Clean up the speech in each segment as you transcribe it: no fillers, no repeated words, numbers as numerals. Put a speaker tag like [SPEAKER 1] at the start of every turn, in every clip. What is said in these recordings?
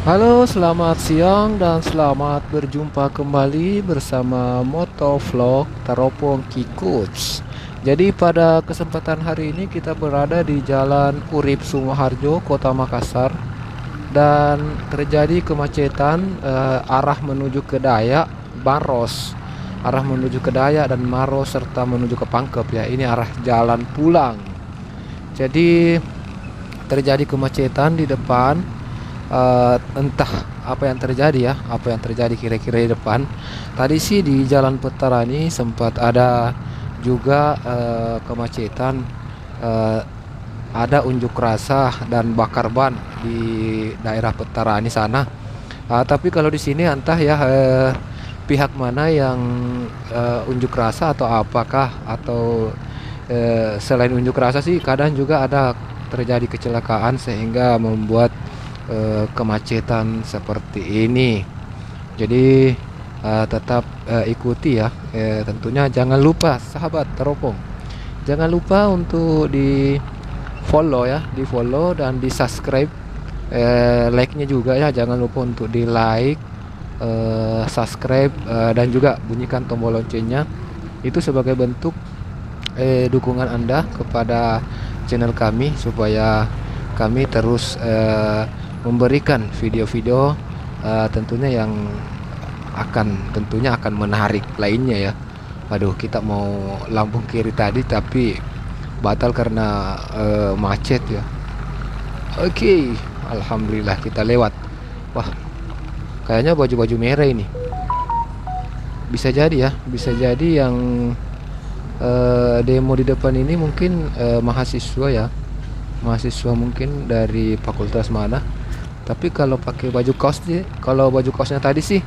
[SPEAKER 1] Halo, selamat siang dan selamat berjumpa kembali bersama Motovlog Teropong Kikuts. Jadi pada kesempatan hari ini kita berada di Jalan Urip Sumoharjo, Kota Makassar, dan terjadi kemacetan arah menuju ke Dayak, Maros, arah menuju ke Dayak dan Maros serta menuju ke Pangkep ya. Ini arah jalan pulang. Jadi terjadi kemacetan di depan. Entah apa yang terjadi ya, apa yang terjadi kira-kira di depan. Tadi sih di Jalan Petarani sempat ada juga kemacetan, eh, ada unjuk rasa dan bakar ban di daerah Petarani sana. Tapi kalau di sini entah ya pihak mana yang unjuk rasa atau apakah atau selain unjuk rasa sih kadang juga ada terjadi kecelakaan sehingga membuat kemacetan seperti ini. Jadi tetap ikuti ya. Tentunya jangan lupa sahabat teropong. Jangan lupa untuk di follow ya, di follow dan di subscribe. Like-nya juga ya, jangan lupa untuk di like, subscribe dan juga bunyikan tombol loncengnya. Itu sebagai bentuk dukungan Anda kepada channel kami supaya kami terus memberikan video-video tentunya yang tentunya akan menarik lainnya ya. Waduh, kita mau lambung kiri tadi tapi batal karena macet ya. Oke, alhamdulillah kita lewat. Wah, kayaknya baju-baju merah ini. Bisa jadi ya, bisa jadi yang demo di depan ini mungkin mahasiswa ya. Mahasiswa mungkin dari fakultas mana. Tapi kalau pakai baju kaos sih, kalau baju kaosnya tadi sih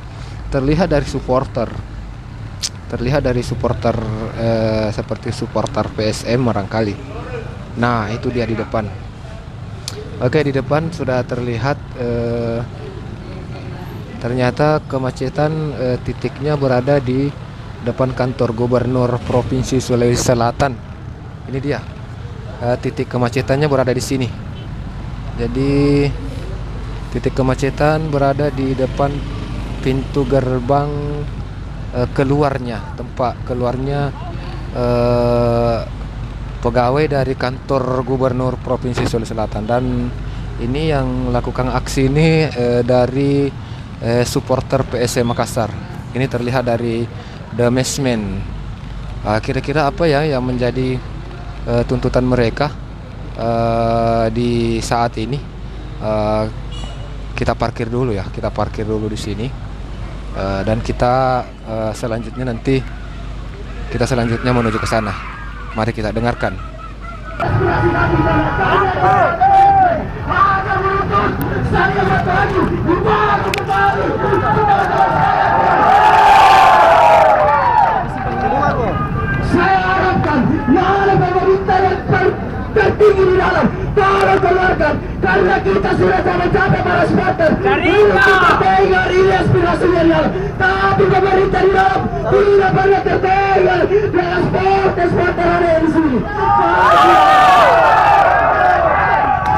[SPEAKER 1] terlihat dari supporter. Terlihat dari supporter seperti supporter PSM barangkali. Nah, itu dia di depan. Oke, di depan sudah terlihat ternyata kemacetan titiknya berada di depan kantor Gubernur Provinsi Sulawesi Selatan. Ini dia. Titik kemacetannya berada di sini. Jadi titik kemacetan berada di depan pintu gerbang keluarnya, tempat keluarnya pegawai dari kantor Gubernur Provinsi Sulawesi Selatan. Dan ini yang melakukan aksi ini dari supporter PSM Makassar. Ini terlihat dari The Mesmen. Kira-kira apa ya yang menjadi tuntutan mereka di saat ini? Kita parkir dulu ya, kita parkir dulu di sini dan kita selanjutnya menuju ke sana. Mari kita dengarkan.
[SPEAKER 2] Saya harapkan yang ada pemerintah yang tertinggi di dalam tolong keluarkan, karena kita sudah capek para supporter. Kita dengar ini aspirasinya di dalam, tapi pemerintah di dalam tidak pernah terdengar dengan supporter ada di sini.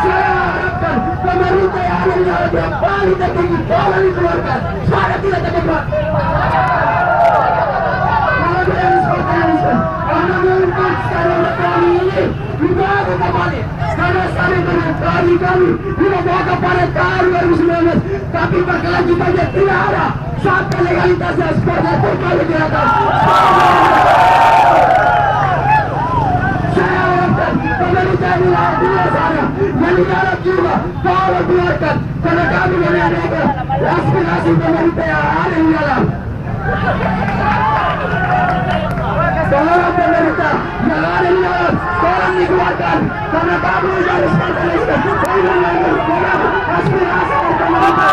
[SPEAKER 2] Saya harapkan pemerintah yang ada di dalam yang paling tertinggi tolong dikeluarkan supaya tidak terjebak. Karena mungkin sekarang kami ini dibawa kembali, karena kami dibawa kepada tahun 2019, tapi berkelanjutannya tidak ada sampai legalitasnya seperti itu kali dilakukan. Saya harapkan pemerintah di luar sana yang di dalam juga tolong keluarkan, karena kami menyampaikan aspirasi pemerintah yang ada di dalam. Tolong pemerintah yang ada di dalam, tolong dikeluarkan, karena kami dari Spartanisme dengan aspirasi pemerintah.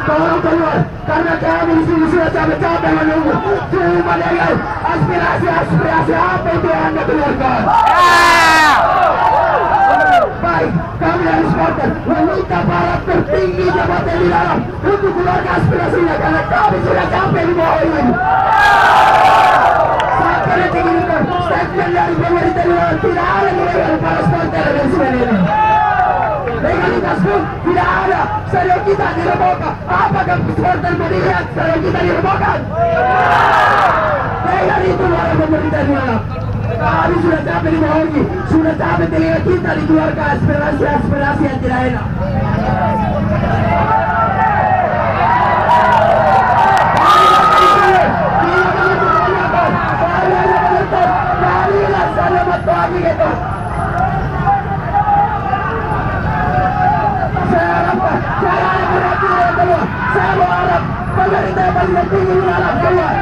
[SPEAKER 2] Tolong keluar, karena kami di sini sudah capek-capek menunggu. Cuma dengan aspirasi apa itu yang Anda keluarkan? Baik, kami tertinggi jabatan di dalam untuk keluarga aspirasinya karena kami sudah capek dibohongin. Sampai detik ini pun statement dari pemerintah di dalam tidak ada melegal para supporter dan sebagainya. Legalitas pun tidak ada. Stadion kita direbohkan. Apakah supporter melihat stadion kita direbohkan? Dengan itu para pemerintah di dalam. Kami sudah capek dibohongi, sudah capek telinga kita dikeluarkan aspirasi-aspirasi yang tidak enak. Saya berharap pemerintah yang paling tinggi di dalam keluar.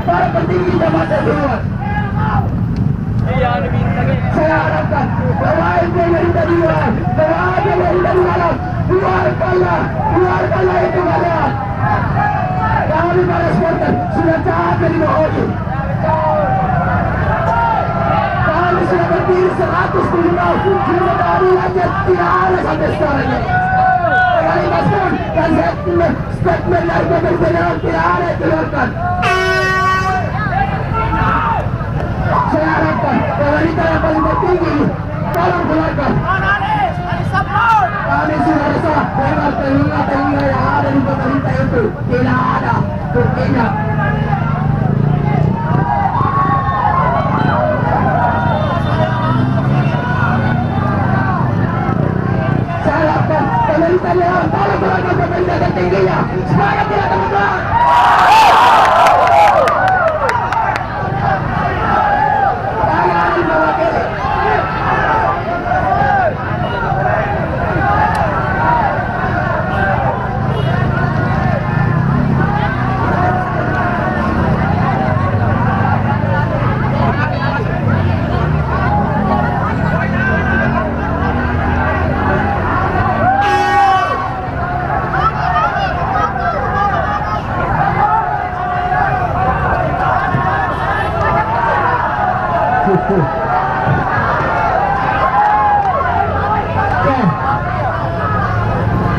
[SPEAKER 2] Para petinggi jabatan keluar. Saya harapkan bawain pemerintah di luar, bawain pemerintah di dalam, keluarkanlah itu kalian. Kami para supporter sudah capek dibohongi. Kami sudah berdiri 107 tahun, cuma keadilannya tidak ada sampai sekarang ini. Legalitas pun dan statement dari pemerintah dalam tidak ada yang keluarkan. Saya harapkan pemerintah yang paling tertinggi tolong keluarkan. Kami sudah resah dengan telinga-telinga yang ada di pemerintah itu tidak ada buktinya. Saya harapkan pemerintah yang tolong keluarkan pemerintah tertingginya. Semangat tidak teman-teman.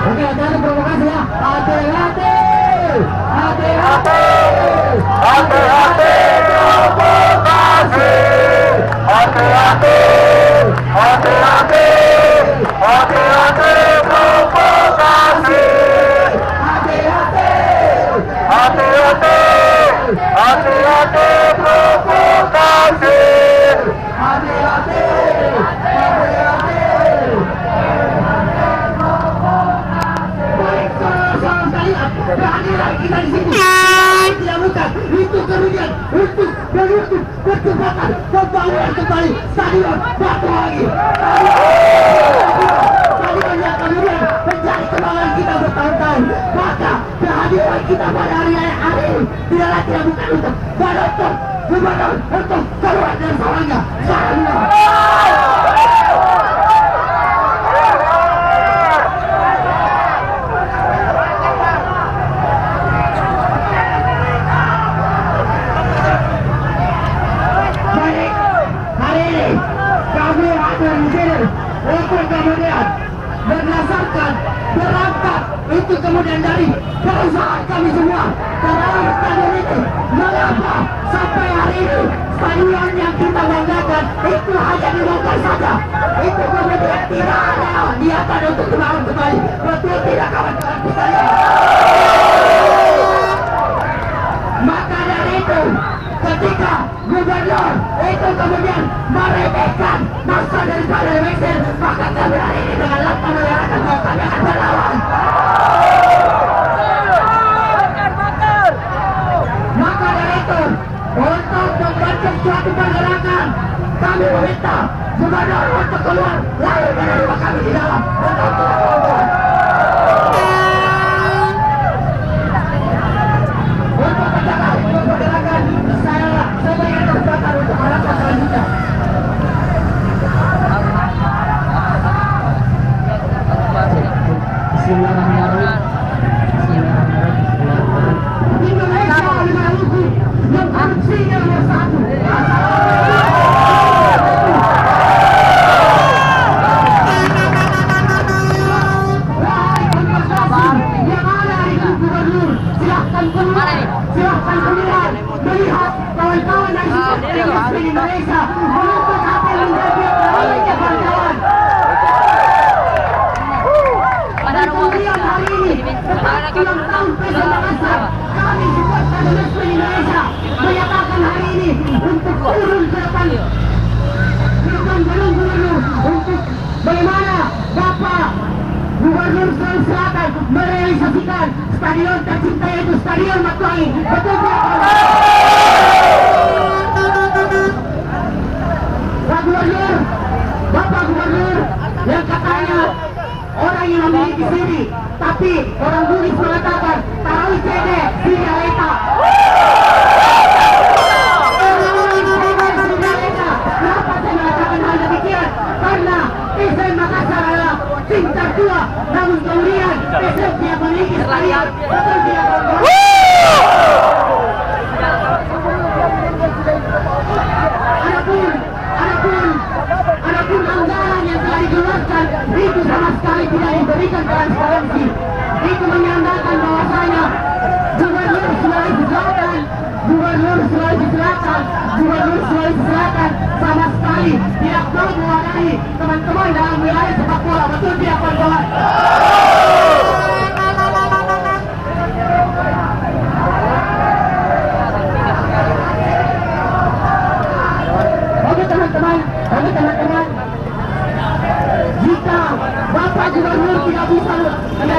[SPEAKER 2] Oke, jangan provokasi ya. Hati-hati, hati-hati, hati-hati provokasi, hati-hati, hati-hati, hati-hati provokasi, hati-hati, hati-hati, hati-hati provokasi. Hati-hati, hati-hati. Baik, saudara sekalian, kehadiran kita di sini tidak bukan itu kerugian untuk menutup percepatan pembangunan kembali stadion Batu Hangi. Stadion yang kemudian menjadi kebanggaan kita bertahun-tahun. Maka kehadiran kita pada hari ini tidaklah tidak bukan untuk penonton, bukan untuk keluar dari salahnya. Baik, hari ini kami ada di sini untuk kemudian berdasarkan berangkat itu kemudian dari perusahaan kami semua dalam stadion ini. Mengapa sampai hari ini stadion yang kita banggakan itu hanya dibongkar saja? Itu kemudian tidak ada niatan untuk dibangun kembali. Betul tidak kawan-kawan kita ya? Maka dari itu ketika gubernur itu kemudian meremehkan masa daripada Mesir, maka kami hari ini dengan lantang menyatakan bahwa kami akan berlawan. Maka dari itu untuk membentuk suatu pergerakan kami meminta gubernur untuk keluar lalu menerima kami di dalam untuk kawan-kawan. Untuk menjaga pergerakan saya berikan kesempatan untuk melakukan selanjutnya. Bismillahirrahmanirrahim. Indonesia 5.000 yang fungsinya nomor 1. silahkan kemudian melihat kawan-kawan dari supporter Indonesia menuntut apa yang menjadi harapannya kawan-kawan. Dan kemudian hari ini tepat ulang tahun PSM Makassar, kami supporter Indonesia menyatakan hari ini untuk turun ke depan gubernur untuk bagaimana Bapak Gubernur Sulawesi Selatan merealisasikan stadion tercinta yaitu Stadion Matuai. Betul tidak? Pak Gubernur, Bapak Gubernur yang katanya orang yang memiliki sini, tapi orang Bugis mengatakan tahu CD, sini Aleta. Kenapa saya mengatakan hal demikian? Karena PSM Makassar adalah tim tertua, namun kemudian PSM tidak memiliki stadion. Betul tidak, kawan-kawan? Adapun anggaran yang telah dikeluarkan itu sama sekali tidak diberikan transparansi. Itu menyandarkan bahwasanya Gubernur Sulawesi Selatan sama sekali tidak mau mewadahi teman-teman dalam wilayah sepak bola. Betul tidak, kawan-kawan? Oke teman-teman, jika Bapak Gubernur tidak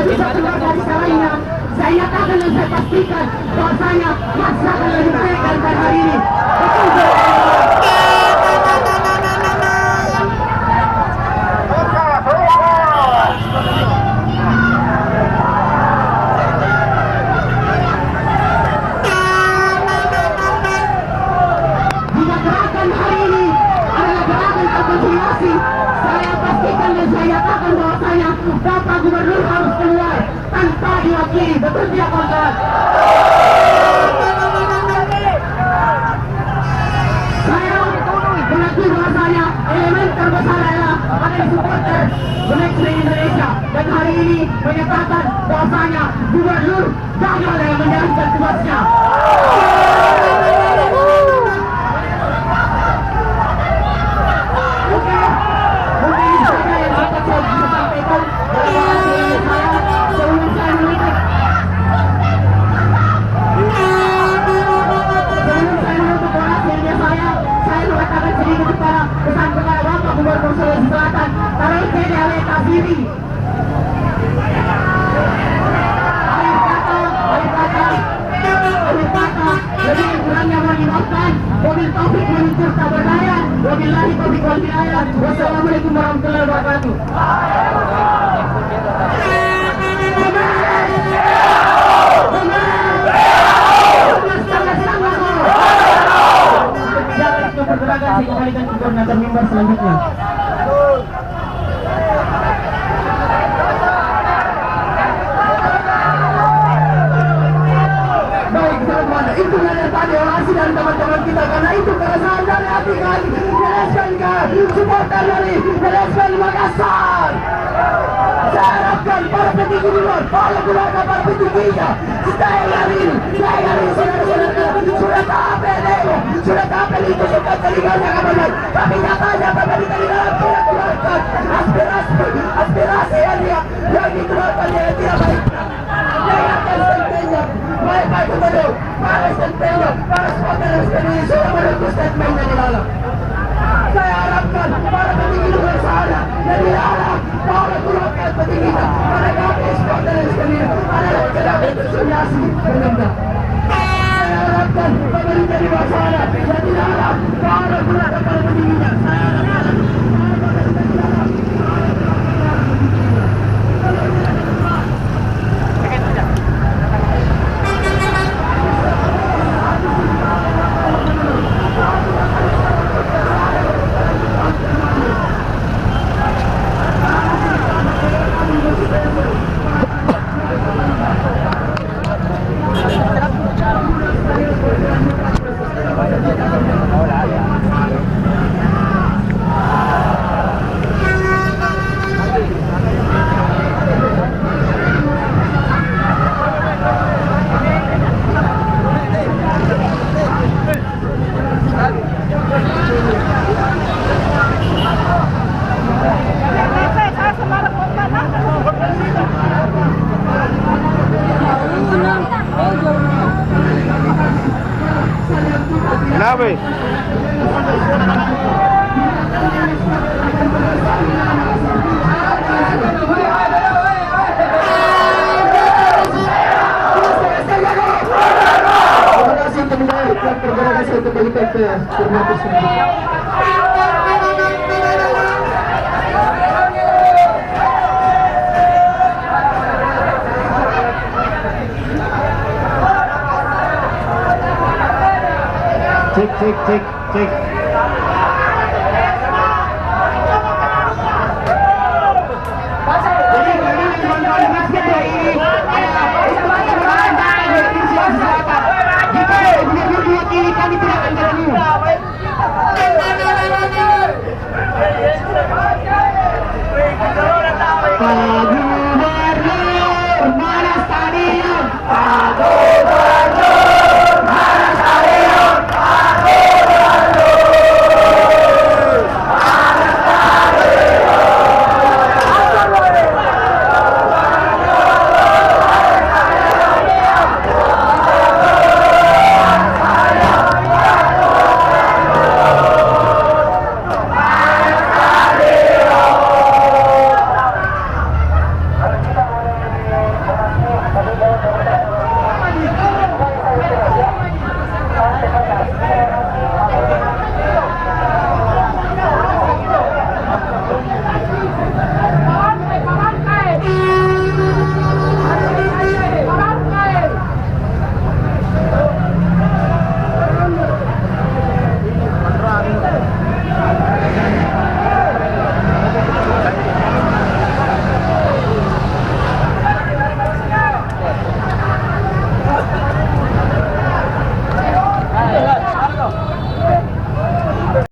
[SPEAKER 2] bisa keluar dari salahnya, saya nyatakan dan saya pastikan bahwasanya masa akan lebih baik daripada hari ini. Jika gerakan hari ini adalah gerakan rekonsiliasi, saya pastikan dan saya nyatakan bahwasanya Bapak Gubernur harus keluar tanpa diwakili. Betul tidak, kawan-kawan? Saya mengakui bahwasanya elemen terbesar adalah ada di supporter Bonek Indonesia, dan hari ini menyatakan bahwasanya Gubernur gagal dalam menjalankan tugasnya. Oke, mungkin ini saja yang dapat saya bisa sampaikan. Sebelum saya menutup rahasia saya mengatakan sedikit kepada pesan kepada Bapak Gubernur Sulawesi Selatan, taruh CD Aleta sini. Akhir kata, lebih kurangnya mohon dimaafkan. Wabil taufiq meluncur tak berdaya. Wabillahi taufiq wal hidayah. Wassalamualaikum warahmatullahi wabarakatuh. Pergerakan saya kembalikan ke koordinator mimbar selanjutnya. Baik teman-teman, itu yang tadi orasi dari teman-teman kita, karena itu keresahan dari hati kami jelaskan supporter dari PSM Makassar. Saya harapkan para petinggi di luar, para keluarga para petingginya, saya hari ini saudara-saudara sudah capek sudah capek itu sudah telinganya kawan, tapi nyatanya pemerintah di dalam tidak keluarkan aspirasi yang dikeluarkan yang tidak baik. Dengarkan statementnya, baik-baik kepada para statementnya, para supporter Indonesia sudah menunggu statementnya di dalam. Saya harapkan para petinggi di luar sana dan di dalam para keluarga petingginya, para kami supporter Indonesia adalah tidak berkonsolidasi benar. Saya harapkan pemerintah di luar sana dan di dalam para keluarga petingginya. Saya harapkan
[SPEAKER 3] Kenapa?
[SPEAKER 2] Terima kasih untuk kembali ke Terima kasih. Cek.